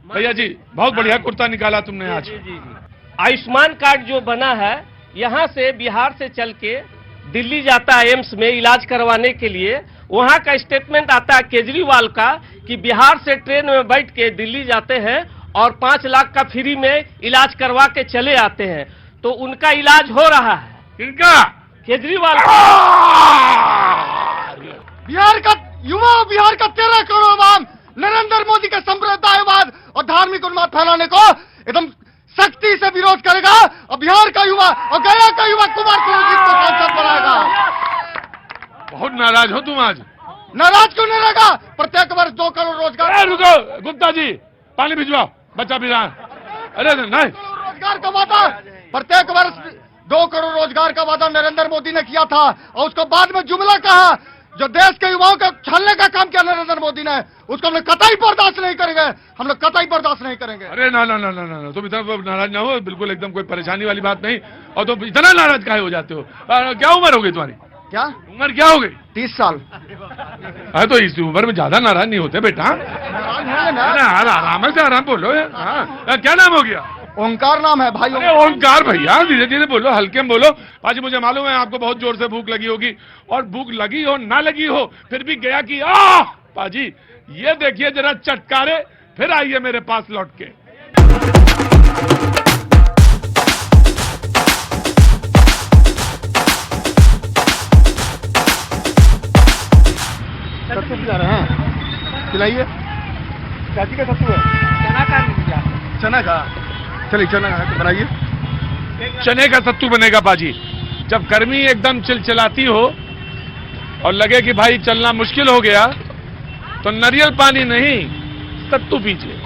भैया जी बहुत बढ़िया कुर्ता निकाला तुमने आज। आयुष्मान कार्ड जो बना है, यहाँ से बिहार से चल के दिल्ली जाता है एम्स में इलाज करवाने के लिए। वहाँ का स्टेटमेंट आता है केजरीवाल का कि बिहार से ट्रेन में बैठ के दिल्ली जाते हैं और 5 लाख का फ्री में इलाज करवा के चले आते हैं। तो उनका इलाज हो रहा है। किनका? केजरीवाल। बिहार का युवा, बिहार का 13 करोड़ आवाम नरेंद्र मोदी के संप्रदायवाद और धार्मिक उन्माद फैलाने को एकदम सख्ती से विरोध करेगा और बिहार का युवा और गया का युवा कुमार सुरजीत को सांसद बनाएगा। बहुत नाराज हो तुम आज। नाराज क्यों नहीं रहेगा? प्रत्येक वर्ष 2 करोड़ रोजगार। रुको गुप्ता जी, पानी भिजवाओ, बच्चा भी रहा। अरे नहीं, रोजगार का वादा, प्रत्येक वर्ष 2 करोड़ रोजगार का वादा नरेंद्र मोदी ने किया था और उसको बाद में जुमला कहा। जो देश के युवाओं का छलने का काम किया नरेंद्र मोदी ने, उसको हम लोग कतई बर्दाश्त नहीं करेंगे। हम लोग कतई बर्दाश्त नहीं करेंगे। अरे ना ना ना ना ना, तुम इतना नाराज ना हो, बिल्कुल एकदम कोई परेशानी वाली बात नहीं। और तुम इतना नाराज काहे हो जाते हो? क्या उम्र हो गई तुम्हारी? क्या उम्र क्या हो गई? 30 साल। अरे तो इस उम्र में ज्यादा नाराज नहीं होते बेटा। आराम से आराम बोलो। क्या नाम हो गया? ओंकार नाम है भाई। अरे ओंकार भैया, धीरे धीरे बोलो, हल्के में बोलो। पाजी मुझे मालूम है आपको बहुत जोर से भूख लगी होगी, और भूख लगी हो ना लगी हो फिर भी गया कि पाजी ये देखिए जरा चटकारे, फिर आइए मेरे पास लौट के। सत्तू पिला रहे हैं, खिलाइए। चाची का सत्तू है? चना का। चलिए चना का बनाइए। चने का सत्तू बनेगा पाजी। जब गर्मी एकदम चिलचिलाती हो और लगे कि भाई चलना मुश्किल हो गया, तो नारियल पानी नहीं, सत्तू पीजिए।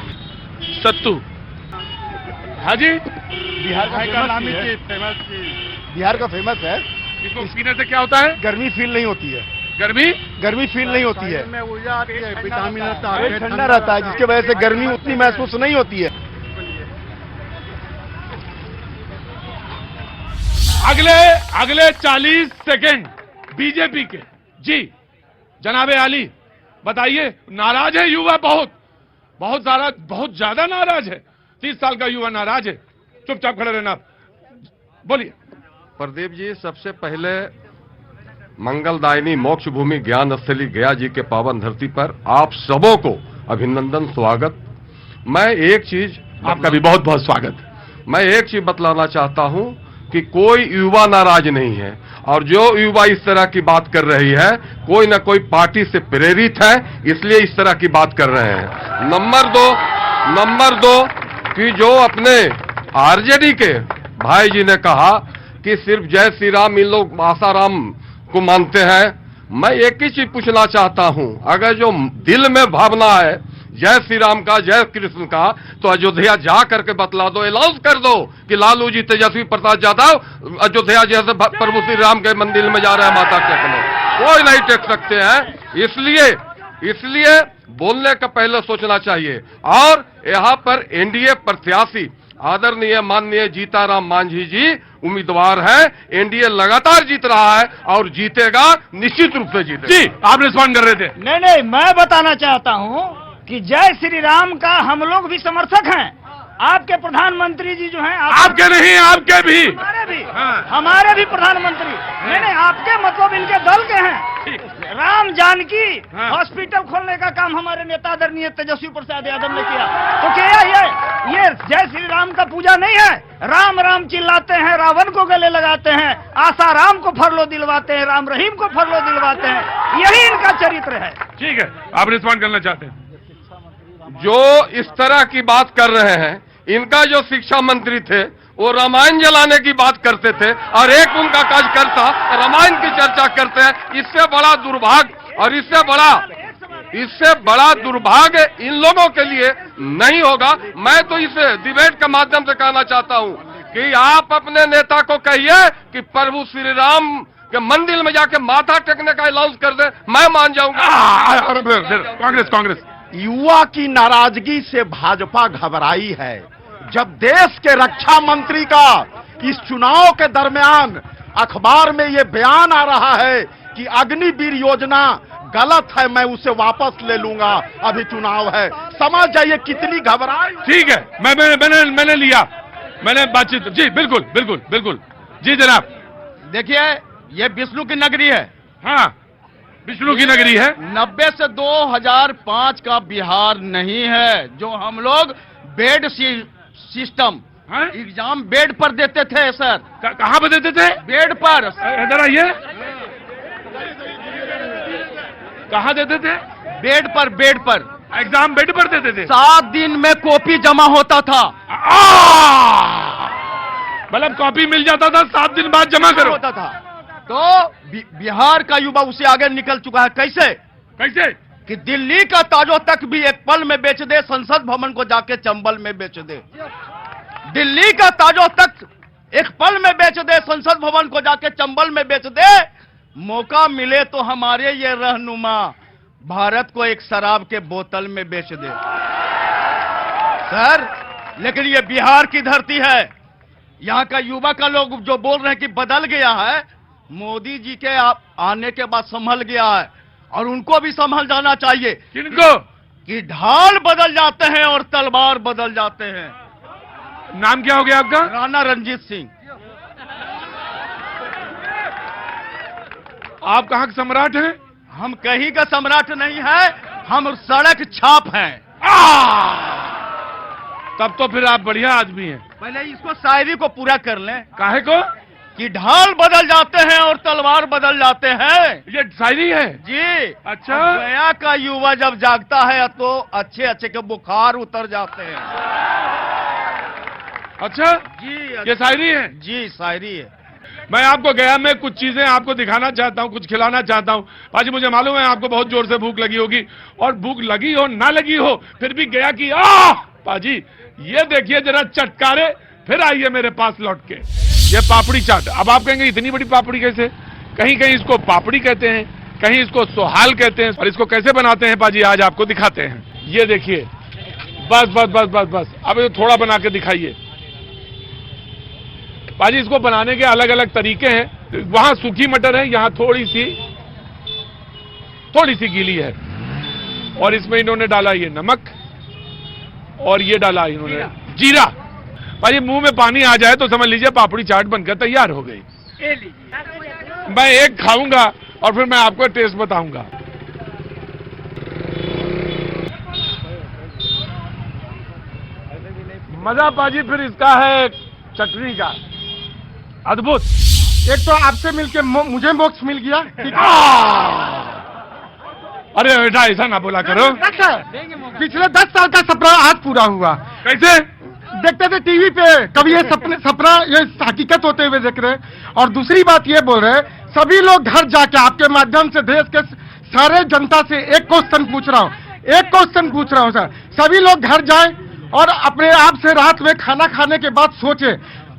सत्तू। हाँ जी, बिहार का नाम ही फेमस। बिहार का फेमस है। इसको पीने से क्या होता है? गर्मी फील नहीं होती है। गर्मी फील नहीं होती है। ऊर्जा आती है, विटामिन ठंडा रहता है, जिसकी वजह से गर्मी उतनी महसूस नहीं होती है। अगले 40 सेकंड बीजेपी के। जी जनाबे आली बताइए, नाराज है युवा? बहुत ज्यादा नाराज है। 30 साल का युवा नाराज है। चुपचाप खड़े रहना। बोलिए। प्रदीप जी, सबसे पहले मंगलदायिनी मोक्ष भूमि ज्ञान स्थली गया जी के पावन धरती पर आप सबों को अभिनंदन, स्वागत। मैं एक चीज, आपका भी बहुत बहुत स्वागत। मैं एक चीज बतलाना चाहता हूं कि कोई युवा नाराज नहीं है, और जो युवा इस तरह की बात कर रही है, कोई ना कोई पार्टी से प्रेरित है, इसलिए इस तरह की बात कर रहे हैं। नंबर दो कि जो अपने आरजेडी के भाई जी ने कहा कि सिर्फ जय श्री राम इन लोग आसाराम को मानते हैं, मैं एक ही चीज पूछना चाहता हूं, अगर जो दिल में भावना है जय श्री राम का, जय कृष्ण का, तो अयोध्या जा करके बतला दो, अनाउंस कर दो कि लालू जी तेजस्वी प्रसाद यादव अयोध्या जैसे प्रभु श्री राम के मंदिर में जा रहे हैं माता टेकने। कोई नहीं टेक सकते हैं। इसलिए बोलने का पहले सोचना चाहिए। और यहाँ पर एनडीए प्रत्याशी आदरणीय माननीय जीताराम मांझी जी उम्मीदवार है। एनडीए लगातार जीत रहा है और जीतेगा, निश्चित रूप से जीतेगा। जी आप रिस्पॉन्ड कर रहे थे? नहीं, मैं बताना चाहता हूं कि जय श्री राम का हम लोग भी समर्थक हैं। आपके प्रधानमंत्री जी जो हैं, आपके नहीं, आपके भी, हमारे भी प्रधानमंत्री। नहीं, आपके मतलब इनके दल के हैं। राम जानकी हॉस्पिटल खोलने का काम हमारे नेता आदरणीय तेजस्वी प्रसाद यादव ने किया। तो क्या ये जय श्री राम का पूजा नहीं है? राम राम चिल्लाते हैं, रावण को गले लगाते हैं, आसा राम को फरलो दिलवाते हैं, राम रहीम को फरलो दिलवाते हैं। यही इनका चरित्र है। ठीक है, आप रिस्पॉन्ड करना चाहते हैं? जो इस तरह की बात कर रहे हैं, इनका जो शिक्षा मंत्री थे वो रामायण जलाने की बात करते थे, और एक उनका कार्यकर्ता रामायण की चर्चा करते हैं। इससे बड़ा दुर्भाग्य और इससे बड़ा दुर्भाग्य इन लोगों के लिए नहीं होगा। मैं तो इसे डिबेट के माध्यम से कहना चाहता हूं कि आप अपने नेता को कहिए कि प्रभु श्री राम के मंदिर में जाके माथा टेकने का अनाउंस कर दे, मैं मान जाऊंगा। कांग्रेस युवा की नाराजगी से भाजपा घबराई है। जब देश के रक्षा मंत्री का इस चुनाव के दरमियान अखबार में ये बयान आ रहा है कि अग्निवीर योजना गलत है, मैं उसे वापस ले लूंगा, अभी चुनाव है, समझ जाइए कितनी घबराहट। ठीक है, मैंने लिया, मैंने बातचीत, जी बिल्कुल बिल्कुल बिल्कुल, जी जनाब। देखिए ये विष्णु की नगरी है, हाँ विष्णु की नगरी है। 90 से 2005 का बिहार नहीं है, जो हम लोग बेड सिस्टम हाँ? एग्जाम बेड पर देते थे सर। कहाँ पे देते थे? बेड पर। इधर आइए। कहाँ देते थे? बेड पर। एग्जाम बेड पर देते थे। 7 दिन में कॉपी जमा होता था। मतलब कॉपी मिल जाता था, 7 दिन बाद जमा करो होता था। तो बिहार का युवा उससे आगे निकल चुका है। कैसे कि दिल्ली का ताजो तक भी एक पल में बेच दे, संसद भवन को जाके चंबल में बेच दे। दिल्ली का ताजो तक एक पल में बेच दे, संसद भवन को जाके चंबल में बेच दे। मौका मिले तो हमारे ये रहनुमा भारत को एक शराब के बोतल में बेच दे सर। लेकिन ये बिहार की धरती है, यहाँ का युवा का लोग जो बोल रहे हैं कि बदल गया है, मोदी जी के आने के बाद संभल गया है, और उनको भी संभल जाना चाहिए। किनको? कि ढाल बदल जाते हैं और तलवार बदल जाते हैं। नाम क्या हो गया आपका? राणा रणजीत सिंह। आप कहाँ के सम्राट हैं? हम कहीं का सम्राट नहीं है, हम सड़क छाप हैं। तब तो फिर आप बढ़िया आदमी हैं। पहले इसको शायरी को पूरा कर लें। काहे को? कि ढाल बदल जाते हैं और तलवार बदल जाते हैं। ये शायरी है जी। अच्छा। अब गया का युवा जब जागता है तो अच्छे अच्छे के बुखार उतर जाते हैं। अच्छा जी ये शायरी है? जी शायरी है। मैं आपको गया में कुछ चीजें आपको दिखाना चाहता हूँ, कुछ खिलाना चाहता हूँ। पाजी मुझे मालूम है आपको बहुत जोर से भूख लगी होगी, और भूख लगी हो ना लगी हो फिर भी गया कि पाजी ये देखिए जरा चटकारे, फिर आइए मेरे पास लौट के। ये पापड़ी चाट। अब आप कहेंगे इतनी बड़ी पापड़ी कैसे? कहीं कहीं इसको पापड़ी कहते हैं, कहीं इसको सोहाल कहते हैं, और इसको कैसे बनाते हैं पाजी आज आपको दिखाते हैं। ये देखिए, बस बस बस बस बस, अब ये थोड़ा बना के दिखाइए पाजी। इसको बनाने के अलग अलग तरीके हैं। वहां सूखी मटर है, यहाँ थोड़ी सी गीली है, और इसमें इन्होंने डाला ये नमक, और ये डाला इन्होंने जीरा। भाई मुंह में पानी आ जाए तो समझ लीजिए पापड़ी चाट बनकर तैयार हो गई। मैं एक खाऊंगा और फिर मैं आपको टेस्ट बताऊंगा। मजा पाजी फिर इसका है चटनी का, अद्भुत। एक तो आपसे मिलके मुझे मोक्ष मिल गया। अरे बेटा ऐसा ना बोला करो। पिछले 10 साल का सपना आज पूरा हुआ। कैसे? देखते थे टीवी पे, कभी ये सपना ये हकीकत होते हुए देख रहे। और दूसरी बात ये बोल रहे, सभी लोग घर जाके आपके माध्यम से देश के सारे जनता से एक क्वेश्चन पूछ रहा हूँ सर। सभी लोग घर जाएं और अपने आप से रात में खाना खाने के बाद सोचे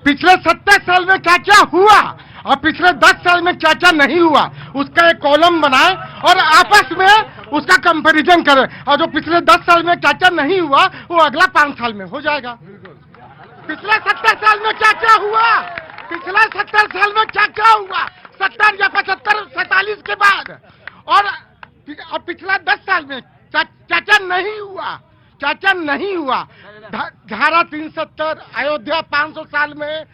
पिछले 70 साल में क्या क्या हुआ और पिछले 10 साल में क्या क्या नहीं हुआ, उसका एक कॉलम बनाए और आपस में उसका कंपैरिजन करें। और जो पिछले 10 साल में क्या क्या नहीं हुआ वो अगला 5 साल में हो जाएगा। पिछले 70 साल में क्या क्या हुआ, पिछले 70 साल में क्या क्या हुआ, 70 या 75 47 के बाद, और पिछला 10 साल में क्या क्या नहीं हुआ। धारा 370, अयोध्या 500 साल में,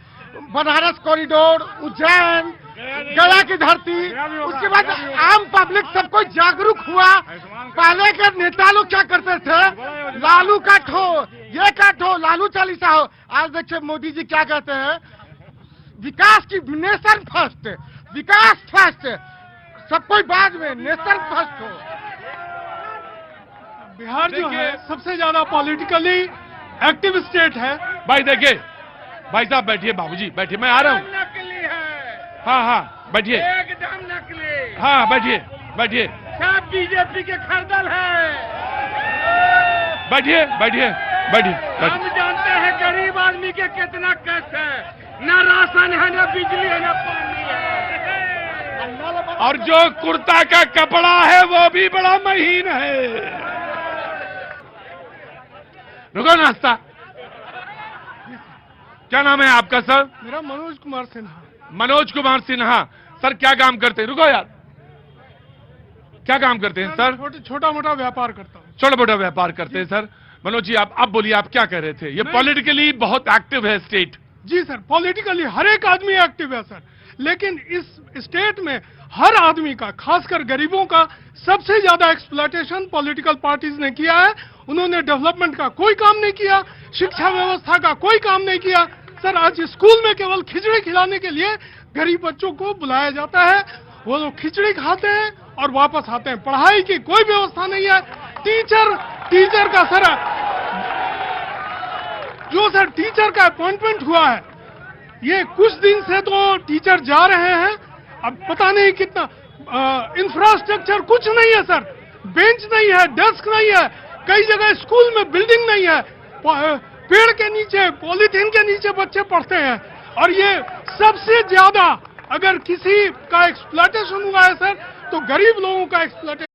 बनारस कॉरिडोर, उज्जैन, गया की धरती। उसके बाद आम पब्लिक सब कोई जागरूक हुआ। पहले के नेता लोग क्या करते थे, लालू काटो, ये काटो, लालू चालीसा हो। आज देखिए मोदी जी क्या कहते हैं, विकास की नेशन फर्स्ट, विकास फर्स्ट, सब कोई बाद में, नेशन फर्स्ट हो। बिहार जो है सबसे ज्यादा पॉलिटिकली एक्टिव स्टेट है। भाई देखिए, भाई साहब बैठिए, बाबूजी बैठिए, मैं आ रहा हूँ। नकली है, हाँ बैठिए। एकदम नकली। हाँ बैठिए। सब बीजेपी के खरदल है। बैठिए। हम जानते हैं गरीब आदमी के कितना कष्ट है, न राशन है, न बिजली है, न पानी है। और जो कुर्ता का कपड़ा है वो भी बड़ा महीन है। रुको नाश्ता। क्या नाम है आपका सर? मेरा मनोज कुमार सिन्हा। मनोज कुमार सिन्हा। सर क्या काम करते हैं? रुको यार, क्या काम करते हैं सर? छोटा मोटा व्यापार करता हूँ। छोटा मोटा व्यापार करते हैं सर। मनोज जी आप बोलिए, आप क्या कह रहे थे? ये पॉलिटिकली बहुत एक्टिव है स्टेट। जी सर, पॉलिटिकली हर एक आदमी एक्टिव है सर, लेकिन इस स्टेट में हर आदमी का, खासकर गरीबों का सबसे ज्यादा एक्सप्लॉयटेशन पॉलिटिकल पार्टीज ने किया है। उन्होंने डेवलपमेंट का कोई काम नहीं किया, शिक्षा व्यवस्था का कोई काम नहीं किया। सर आज स्कूल में केवल खिचड़ी खिलाने के लिए गरीब बच्चों को बुलाया जाता है, वो लोग खिचड़ी खाते हैं और वापस आते हैं। पढ़ाई की कोई व्यवस्था नहीं है। टीचर का सर जो सर टीचर का अपॉइंटमेंट हुआ है, ये कुछ दिन से तो टीचर जा रहे हैं, अब पता नहीं कितना इंफ्रास्ट्रक्चर कुछ नहीं है सर, बेंच नहीं है, डेस्क नहीं है, कई जगह स्कूल में बिल्डिंग नहीं है, पेड़ के नीचे, पॉलीथीन के नीचे बच्चे पढ़ते हैं। और ये सबसे ज्यादा अगर किसी का एक्सप्लॉयटेशन हुआ है सर, तो गरीब लोगों का एक्सप्लॉयटेशन